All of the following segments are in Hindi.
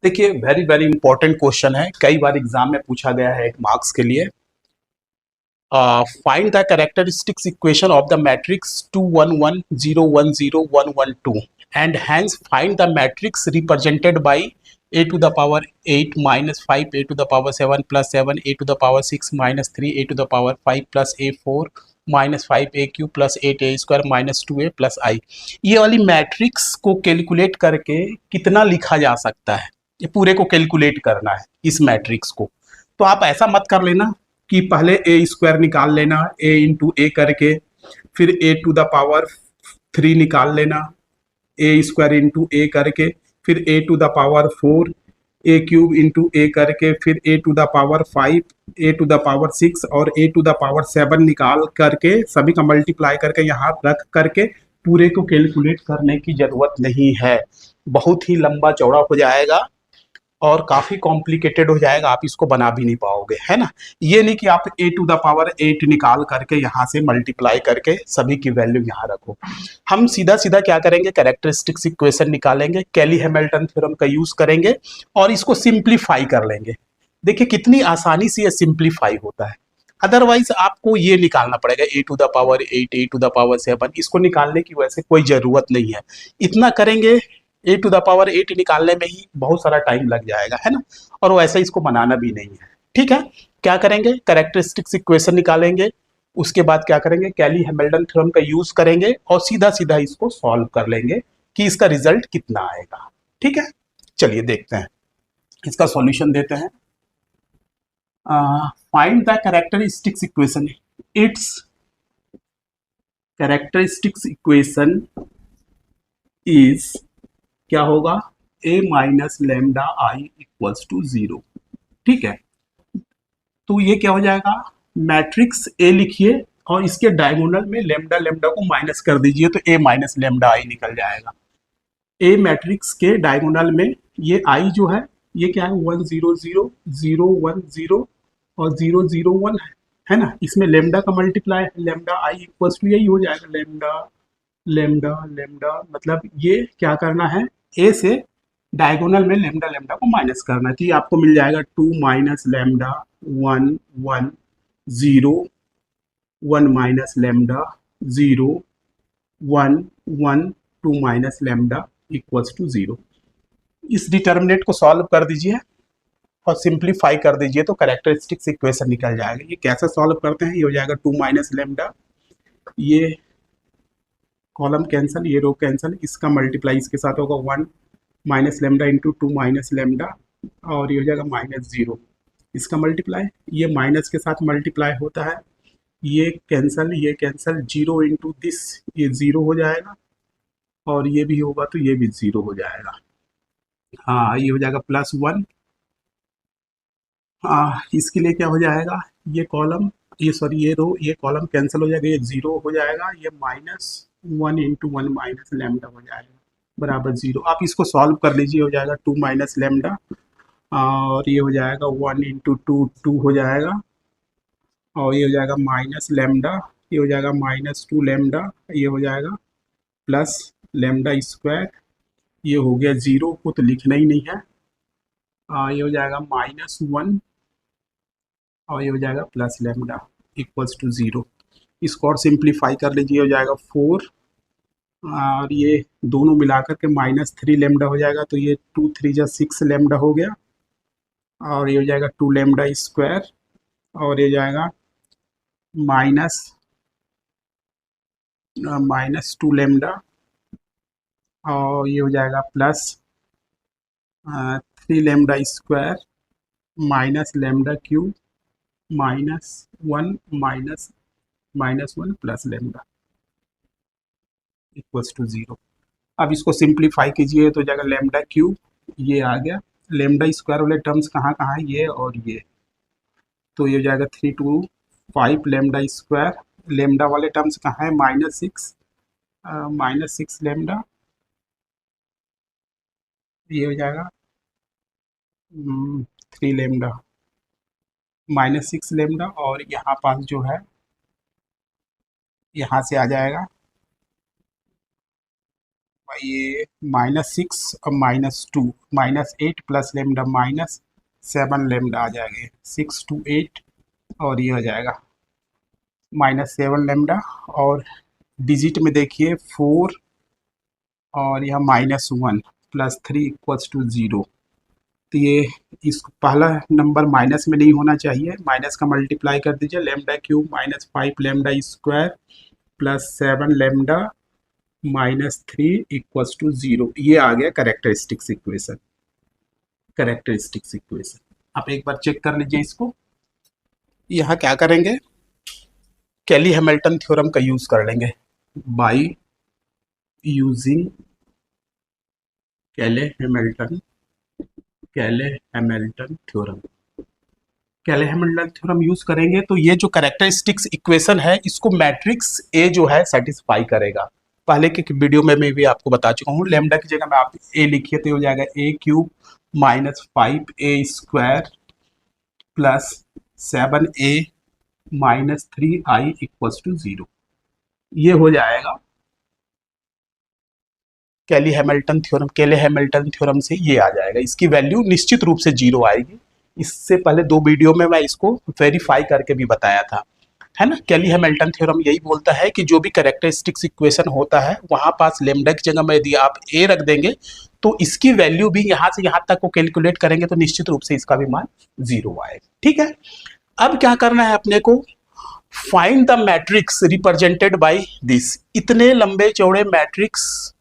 देखिए, वेरी वेरी इंपॉर्टेंट क्वेश्चन है, कई बार एग्जाम में पूछा गया है एक मार्क्स के लिए। Find the characteristics equation of the matrix 2 1 1 0 1 0 1 1 2 and hence find the matrix represented by a to the power 8 minus 5 a to the power 7 plus 7 a to the power 6 minus 3 a to the power 5 plus a 4 minus 5 a cube plus 8 a square minus 2 a plus I. ये वाली मैट्रिक्स को कैलकुलेट करके कितना लिखा जा सकता है, ये पूरे को कैलकुलेट करना है इस मैट्रिक्स को। तो आप ऐसा मत कर लेना कि पहले ए स्क्वायर निकाल लेना ए इंटू ए करके, फिर ए टू द पावर 3 निकाल लेना ए स्क्वायर इंटू ए करके, फिर A to the power 4 A cube into A करके, फिर A to the power 5 A to the power 6 और ए टू द पावर 7 निकाल करके सभी का मल्टीप्लाई करके यहाँ रख करके पूरे को कैलकुलेट करने की जरूरत नहीं है। बहुत ही लंबा चौड़ा हो जाएगा और काफी कॉम्प्लिकेटेड हो जाएगा, आप इसको बना भी नहीं पाओगे, है ना। ये नहीं कि आप ए टू द पावर 8 निकाल करके यहाँ से मल्टीप्लाई करके सभी की वैल्यू यहाँ रखो। हम सीधा सीधा क्या करेंगे, कैरेक्टरिस्टिक्स इक्वेशन निकालेंगे, कैली हैमिल्टन थ्योरम का यूज करेंगे और इसको सिंप्लीफाई कर लेंगे। देखिए कितनी आसानी से ये सिंप्लीफाई होता है। अदरवाइज आपको ये निकालना पड़ेगा A to the power 8 A to the power 7, इसको निकालने की वैसे कोई जरूरत नहीं है। इतना करेंगे ए टू द पावर 8 निकालने में ही बहुत सारा टाइम लग जाएगा, है ना, और वैसे इसको बनाना भी नहीं है। ठीक है, क्या करेंगे, कैरेक्टरिस्टिक्स इक्वेशन निकालेंगे, उसके बाद क्या करेंगे, कैली हैमिल्टन थ्योरम का यूज करेंगे और सीधा सीधा इसको सॉल्व कर लेंगे कि इसका रिजल्ट कितना आएगा। ठीक है, चलिए देखते हैं, इसका सॉल्यूशन देते हैं। Find the characteristics equation, its characteristics equation is क्या होगा, a minus lambda I equals to 0। ठीक है, तो ये क्या हो जाएगा, मैट्रिक्स ए लिखिए और इसके डायगोनल में लेमडा लेमडा को माइनस कर दीजिए तो a माइनस लेमडा आई निकल जाएगा। ए मैट्रिक्स के डायगोनल में ये आई जो है ये क्या है, 1 0 0 0 1 0 और 0 0 1 है ना। इसमें लेमडा का मल्टीप्लाई है, लेमडा आई इक्वल्स टू यही हो जाएगा, लेमडा लेमडा लेमडा, मतलब ये क्या करना है, ए से डायगोनल में लेमडा लेमडा को माइनस करना है, तो ये आपको मिल जाएगा 2 minus lambda 1 1 0 1 minus lambda 0 1 1 2 minus lambda equals to 0। इस डिटर्मिनेंट को सॉल्व कर दीजिए और सिंप्लीफाई कर दीजिए तो कैरेक्टरिस्टिक्स इक्वेशन निकल जाएगा। ये कैसे सॉल्व करते हैं, ये हो जाएगा 2 माइनस लेमडा, ये कॉलम कैंसिल, ये रो कैंसिल, इसका मल्टीप्लाई इसके साथ होगा 1 minus lambda into 2 minus lambda और ये हो जाएगा माइनस 0, इसका मल्टीप्लाई, ये माइनस के साथ मल्टीप्लाई होता है, ये कैंसिल 0 इंटू दिस, ये 0 हो जाएगा और ये भी होगा तो ये भी 0 हो जाएगा। हाँ, ये हो जाएगा +1। इसके लिए क्या हो जाएगा, ये कॉलम, ये सॉरी ये रो, ये कॉलम कैंसिल हो जाएगा, ये 0 हो जाएगा, ये -1 इंटू 1 माइनस लेमडा हो जाएगा बराबर 0। आप इसको सॉल्व कर लीजिए, हो जाएगा 2 माइनस लेमडा और ये हो जाएगा 1 इंटू 2 2 हो जाएगा और ये हो जाएगा माइनस लेमडा, ये हो जाएगा -2 लेमडा, ये हो जाएगा प्लस लेमडा स्क्वायर, ये हो गया 0 को तो लिखना ही नहीं है, ये हो जाएगा -1 और ये हो जाएगा प्लस लेमडा इक्वल्स टू 0। इसको और सिंप्लीफाई कर लीजिए, हो जाएगा 4 और ये दोनों मिलाकर के -3 लेमडा हो जाएगा, तो ये 2 3 जा 6 लेमडा हो गया और ये हो जाएगा 2 लेमडा स्क्वायर और ये जाएगा माइनस -2 लेमडा और ये हो जाएगा plus 3 lambda square minus lambda cube -1 -1 plus lambda equals to 0। अब इसको सिंप्लीफाई कीजिए तो जाएगा लेमडा क्यूब, ये आ गया, लेमडा स्क्वायर वाले टर्म्स कहाँ कहाँ है, ये और ये, तो ये हो जाएगा 3 2 5 लेमडा स्क्वायर, लेमडा वाले टर्म्स कहाँ है, -6 लेमडा, ये हो जाएगा 3 लेमडा -6 लेमडा और यहाँ पास जो है यहाँ से आ जाएगा ये -6 और -2, -8 प्लस लेमडा -7 लेमडा आ जाएगा, 6 to 8, और ये हो जाएगा -7 लेमडा। और डिजिट में देखिए 4 और यह -1 प्लस 3 इक्वल्स टू 0। तो ये इस पहला नंबर माइनस में नहीं होना चाहिए, माइनस का मल्टीप्लाई कर दीजिए, lambda cube -5 lambda square plus 7 lambda -3 equals to 0। ये आ गया कैरेक्टरिस्टिक्स इक्वेशन। कैरेक्टरिस्टिक्स इक्वेशन आप एक बार चेक कर लीजिए इसको। यहाँ क्या करेंगे, कैली हैमिल्टन थ्योरम का यूज कर लेंगे, बाई यूजिंग कैले हैमिल्टन थ्योरम। कैले हैमिल्टन थ्योरम यूज करेंगे तो ये जो कैरेक्टरिस्टिक्स इक्वेशन है इसको मैट्रिक्स ए जो है सेटिस्फाई करेगा। पहले के वीडियो में मैं भी आपको बता चुका हूँ, लेमडा की जगह में आप ए लिखिए तो हो जाएगा a³ -5a² plus 7a -3i equals to 0। ये हो जाएगा कैली हैमिल्टन थ्योरम। कैले हैमिल्टन थ्योरम से ये आ जाएगा, इसकी वैल्यू निश्चित रूप से 0 आएगी। इससे पहले 2 वीडियो में मैं इसको वेरीफाई करके भी बताया था, है ना। कैली हैमिल्टन थ्योरम यही बोलता है कि जो भी कैरेक्टरिस्टिक्स इक्वेशन होता है वहां पास लेमडा की जगह में यदि आप ए रख देंगे तो इसकी वैल्यू भी यहाँ से यहाँ तक को कैलकुलेट करेंगे तो निश्चित रूप से इसका भी मान 0 आएगा। ठीक है, अब क्या करना है अपने को, find the matrix represented by this. इतने लंबे चौड़े मैट्रिक्स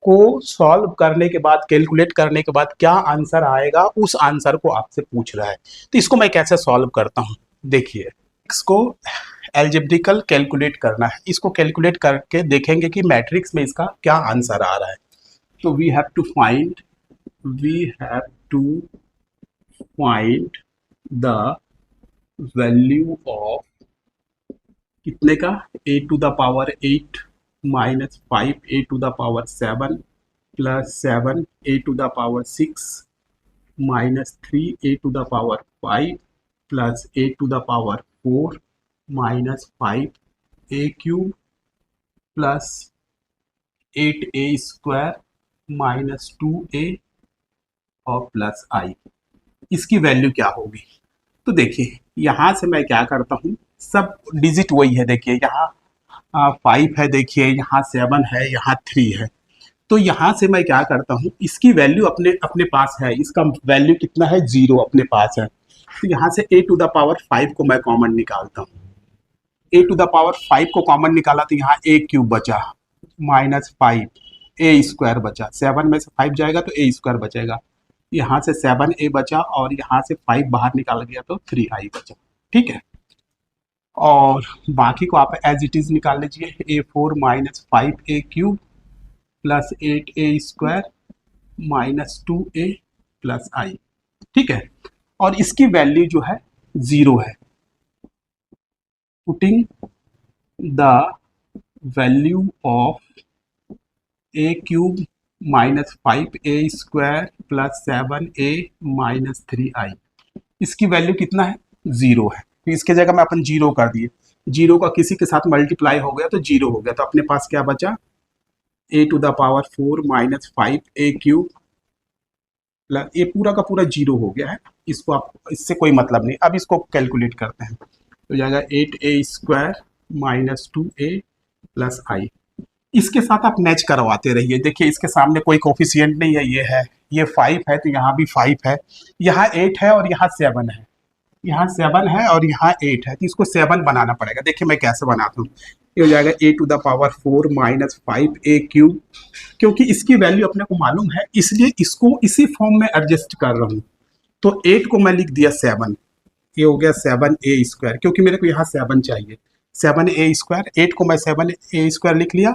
को सॉल्व करने के बाद, कैलकुलेट करने के बाद क्या आंसर आएगा, उस आंसर को आपसे पूछ रहा है। तो इसको मैं कैसे सॉल्व करता हूं, देखिए इसको एल्जेब्रिकल कैलकुलेट करना है। इसको कैलकुलेट करके देखेंगे कि मैट्रिक्स में इसका क्या आंसर आ रहा है। तो we have to find the value of कितने का, a⁸ 5a⁸ plus 7a⁸ -3a⁵ plus a⁴ -5a³ plus 8a² -2a और प्लस i। इसकी वैल्यू क्या होगी, तो देखिए यहाँ से मैं क्या करता हूँ, सब डिजिट वही है। देखिए यहाँ 5 है, देखिए यहाँ 7 है, यहाँ 3 है। तो यहाँ से मैं क्या करता हूँ, इसकी वैल्यू अपने अपने पास है, इसका वैल्यू कितना है, 0 अपने पास है। तो यहाँ से a⁵ को मैं कॉमन निकालता हूँ। a⁵ को कॉमन निकाला तो यहाँ a³ बचा, -5 a² बचा, 7 में से 5 जाएगा तो a² बचेगा। यहाँ से 7a बचा और यहाँ से 5 बाहर निकाल गया तो 3i बचा। ठीक है, और बाकी को आप एज इट इज निकाल लीजिए, a4 -5a³ plus 8a² -2a plus i। ठीक है, और इसकी वैल्यू जो है 0 है। Putting the value of a³ -5a² plus 7a -3i, इसकी वैल्यू कितना है, 0 है। तो इसके जगह में अपन 0 कर दिए, 0 का किसी के साथ मल्टीप्लाई हो गया तो 0 हो गया। तो अपने पास क्या बचा, a⁴ -5a³ प्लस, ये पूरा का पूरा 0 हो गया है। इसको आप, इससे कोई मतलब नहीं। अब इसको कैलकुलेट करते हैं तो जाएगा 8a² -2a प्लस i। इसके साथ आप मैच करवाते रहिए। देखिए इसके सामने कोई कोफिशिएंट नहीं है, ये 5 है तो यहाँ भी 5 है, यहाँ 8 है और यहाँ 7 है, यहाँ 7 है और यहाँ 8 है, तो इसको 7 बनाना पड़ेगा। देखिए मैं कैसे बनाता हूँ, ये हो जाएगा a⁴ -5a³, क्योंकि इसकी वैल्यू अपने को मालूम है इसलिए इसको इसी फॉर्म में एडजस्ट कर रहा हूँ। तो 8 को मैं लिख दिया 7, ये हो गया 7a², क्योंकि मेरे को यहाँ 7 चाहिए, 7a²। 8 को मैं 7a² लिख लिया,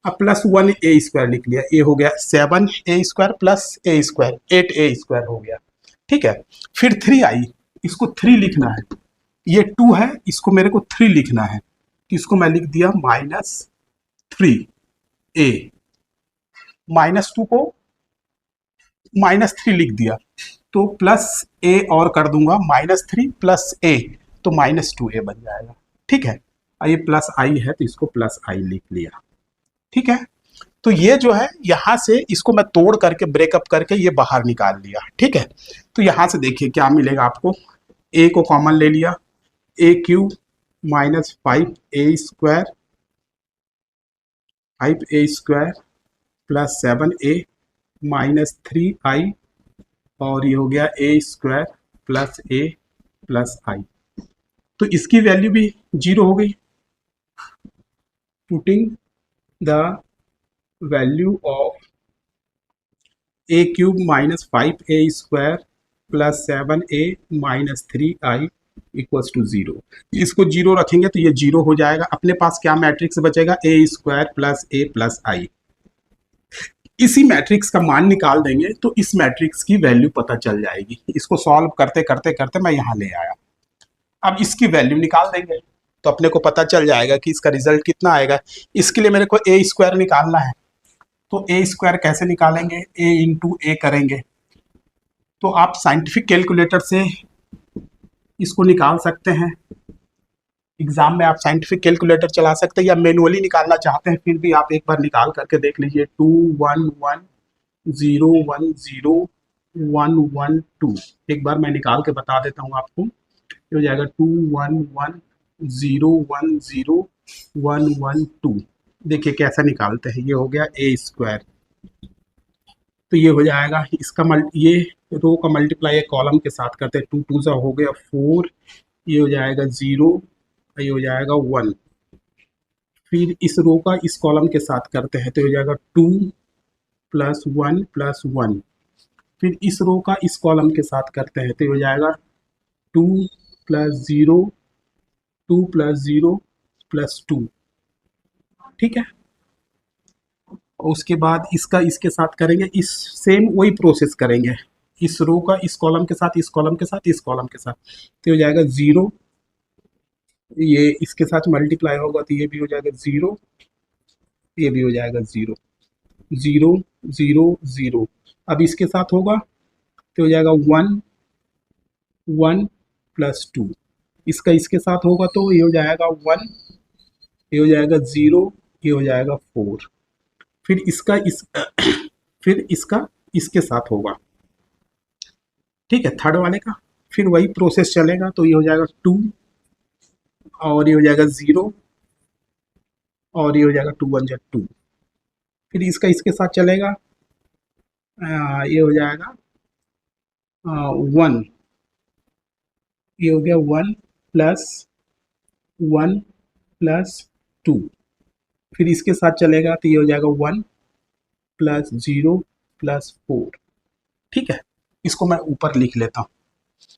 अब प्लस 1a² लिख लिया, ये हो गया 7a² प्लस a², 8a² हो गया। ठीक है, फिर 3i, इसको 3 लिखना है, ये 2 है, इसको मेरे को 3 लिखना है, तो इसको मैं लिख दिया -3a, -2 को -3 लिख दिया, तो प्लस a और कर दूंगा, -3 प्लस a तो -2a बन जाएगा। ठीक है, ये प्लस i है तो इसको प्लस i लिख लिया। ठीक है, तो ये जो है यहाँ से इसको मैं तोड़ करके ब्रेकअप करके ये बाहर निकाल लिया, ठीक है। तो यहाँ से देखिए क्या मिलेगा आपको, ए को कॉमन ले लिया, A cube minus 5a² 5a² plus 7a minus 3i, और ये हो गया a² plus a plus i। तो इसकी वैल्यू भी 0 हो गई। Putting the value of a cube minus 5a² plus 7a minus 3i equals to 0। इसको 0 रखेंगे तो ये 0 हो जाएगा। अपने पास क्या मैट्रिक्स बचेगा, a² plus a plus i। इसी मैट्रिक्स का मान निकाल देंगे तो इस मैट्रिक्स की वैल्यू पता चल जाएगी। इसको सॉल्व करते करते करते मैं यहाँ ले आया। अब इसकी वैल्यू निकाल देंगे तो अपने को पता चल जाएगा कि इसका रिजल्ट कितना आएगा। इसके लिए मेरे को a² निकालना है, तो a² कैसे निकालेंगे, a इंटू ए करेंगे। तो आप साइंटिफिक कैलकुलेटर से इसको निकाल सकते हैं। एग्जाम में आप साइंटिफिक कैलकुलेटर चला सकते हैं, या मैनुअली निकालना चाहते हैं फिर भी आप एक बार निकाल करके देख लीजिए। 2110112। एक बार मैं निकाल के बता देता हूँ आपको। ये हो जाएगा 211010112। देखिए कैसा निकालते हैं। ये हो गया a², तो ये हो जाएगा इसका ये रो का मल्टीप्लाई कॉलम के साथ करते हैं। 2 2 सा हो गया 4, ये हो जाएगा 0, ये हो जाएगा 1। फिर इस रो का इस कॉलम के साथ करते हैं तो हो जाएगा 2 प्लस 1 प्लस 1। फिर इस रो का इस कॉलम के साथ करते हैं तो हो जाएगा 2 प्लस 0 2 प्लस 0 प्लस 2, ठीक है। उसके बाद इसका इसके साथ करेंगे, इस सेम वही प्रोसेस करेंगे। इस रो का इस कॉलम के साथ, इस कॉलम के साथ, इस कॉलम के साथ, तो हो जाएगा 0। ये इसके साथ मल्टीप्लाई होगा तो ये भी हो जाएगा 0, ये भी हो जाएगा 0 0 0 0। अब इसके साथ होगा तो हो जाएगा 1 1 प्लस 2। इसका इसके साथ होगा तो ये हो जाएगा 1, ये हो जाएगा 0, ये हो जाएगा 4। फिर इसका फिर इसका इसके साथ होगा, ठीक है, थर्ड वाले का। फिर वही प्रोसेस चलेगा तो ये हो जाएगा 2, और ये हो जाएगा 0, और ये हो जाएगा 2 1 2। फिर इसका इसके साथ चलेगा, ये हो जाएगा 1, ये हो गया 1 प्लस 1 प्लस 2। फिर इसके साथ चलेगा तो ये हो जाएगा 1 प्लस 0 प्लस 4, ठीक है। इसको मैं ऊपर लिख लेता हूँ।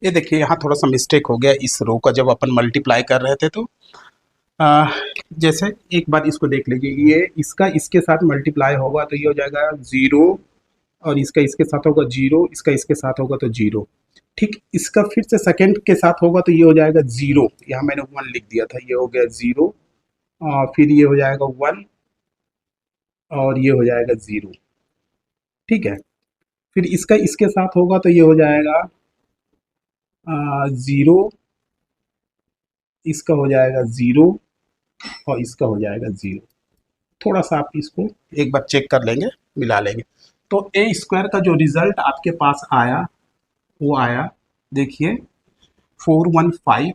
ये देखिए यहाँ थोड़ा सा मिस्टेक हो गया इस रो का, जब अपन मल्टीप्लाई कर रहे थे तो जैसे एक बार इसको देख लीजिए। ये इसका इसके साथ मल्टीप्लाई होगा तो ये हो जाएगा 0, और इसका इसके साथ होगा 0, इसका इसके साथ होगा तो 0, ठीक। इसका फिर से सेकंड के साथ होगा तो ये हो जाएगा 0, यहाँ मैंने 1 लिख दिया था, ये हो गया 0, फिर ये हो जाएगा 1, और ये हो जाएगा 0, ठीक है। फिर इसका इसके साथ होगा तो ये हो जाएगा 0, इसका हो जाएगा 0, और इसका हो जाएगा 0। थोड़ा सा आप इसको एक बार चेक कर लेंगे, मिला लेंगे। तो a² का जो रिजल्ट आपके पास आया वो आया, देखिए 415,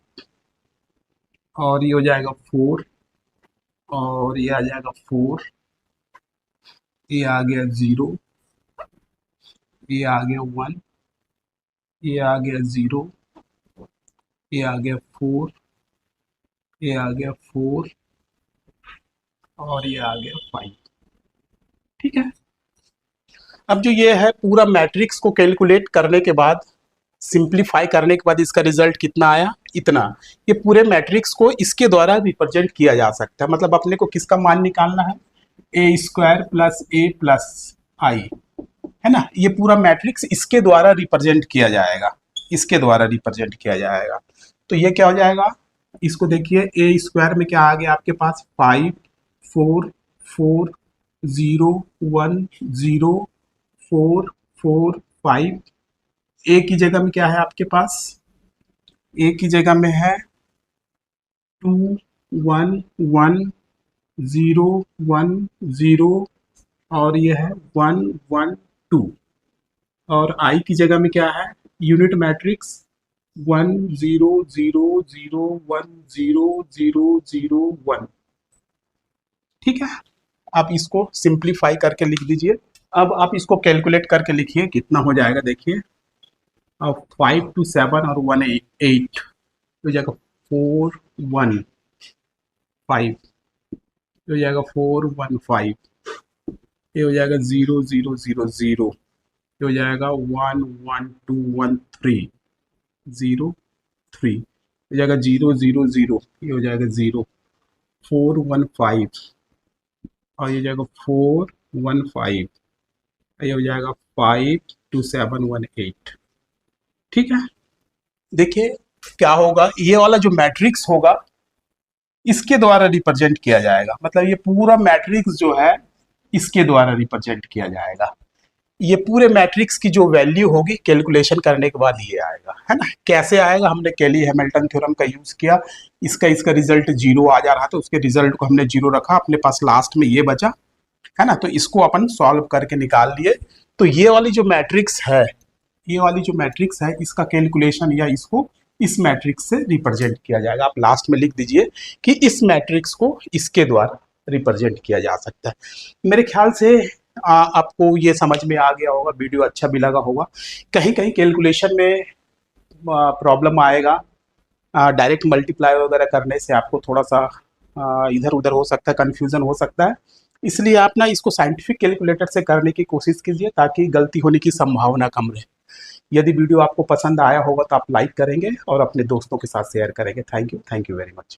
और ये हो जाएगा 4, और ये आ जाएगा 4, ये आ गया 0, ये आ गया 1, ये आ गया 0, ये आ गया 4, ये आ गया 4, और ये आ गया 5, ठीक है। अब जो ये है पूरा मैट्रिक्स को कैलकुलेट करने के बाद, सिंप्लीफाई करने के बाद इसका रिजल्ट कितना आया, इतना। ये पूरे मैट्रिक्स को इसके द्वारा रिप्रेजेंट किया जा सकता है। मतलब अपने को किसका मान निकालना है, a² plus a plus i, है ना। ये पूरा मैट्रिक्स इसके द्वारा रिप्रेजेंट किया जाएगा, इसके द्वारा रिप्रेजेंट किया जाएगा। तो ये क्या हो जाएगा, इसको देखिए, a² में क्या आ गया आपके पास, 5 4 4 0 1 0 4 4 5। ए की जगह में क्या है आपके पास, ए की जगह में है 2 1 1 0 1 0 और ये है 1 1 2, और आई की जगह में क्या है, यूनिट मैट्रिक्स 1 0 0 0 1 0 0 0 1। ठीक है, आप इसको सिंप्लीफाई करके लिख दीजिए। अब आप इसको कैलकुलेट करके लिखिए कितना हो जाएगा, देखिए। अब 5 2 7 और 1 8 हो जाएगा 4 1 5, हो जाएगा 4 1 5, ये हो जाएगा 0 0 0 0, ये हो जाएगा 1 1 2 1 3 0 3, हो जाएगा 0 0 0, ये हो जाएगा 0 4 1 5, और ये हो जाएगा 4 1 5, ये हो जाएगा 5 2 7 1 8। ठीक है, देखिए क्या होगा, ये वाला जो मैट्रिक्स होगा इसके द्वारा रिप्रेजेंट किया जाएगा, मतलब ये पूरा मैट्रिक्स जो है इसके द्वारा रिप्रेजेंट किया जाएगा। ये पूरे मैट्रिक्स की जो वैल्यू होगी कैलकुलेशन करने के बाद ये आएगा, है ना। कैसे आएगा, हमने कैली हैमिल्टन थ्योरम का यूज किया, इसका रिजल्ट जीरो आ जा रहा था, उसके रिजल्ट को हमने जीरो रखा, अपने पास लास्ट में ये बचा, है ना। तो इसको अपन सॉल्व करके निकाल लिए। तो ये वाली जो मैट्रिक्स है, ये वाली जो मैट्रिक्स है इसका कैलकुलेशन या इसको इस मैट्रिक्स से रिप्रेजेंट किया जाएगा। आप लास्ट में लिख दीजिए कि इस मैट्रिक्स को इसके द्वारा रिप्रेजेंट किया जा सकता है। मेरे ख्याल से आपको ये समझ में आ गया होगा, वीडियो अच्छा भी लगा होगा। कहीं कहीं कैलकुलेशन में प्रॉब्लम आएगा, डायरेक्ट मल्टीप्लाई वगैरह करने से आपको थोड़ा सा इधर उधर हो सकता है, कन्फ्यूजन हो सकता है। इसलिए आप ना इसको साइंटिफिक कैलकुलेटर से करने की कोशिश कीजिए ताकि गलती होने की संभावना कम रहे। यदि वीडियो आपको पसंद आया होगा तो आप लाइक करेंगे और अपने दोस्तों के साथ शेयर करेंगे। Thank you very much.